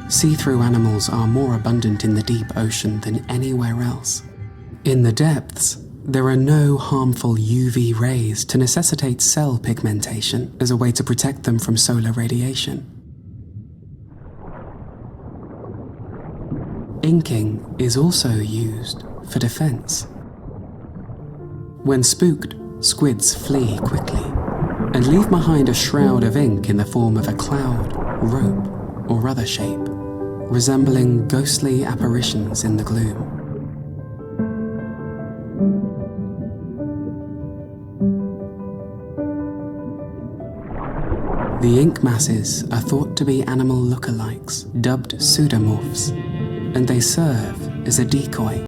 see-through animals are more abundant in the deep ocean than anywhere else. In the depths, there are no harmful UV rays to necessitate cell pigmentation as a way to protect them from solar radiation. Inking is also used for defense. When spooked, squids flee quickly and leave behind a shroud of ink in the form of a cloud, rope, or other shape, resembling ghostly apparitions in the gloom. The ink masses are thought to be animal lookalikes, dubbed pseudomorphs, and they serve as a decoy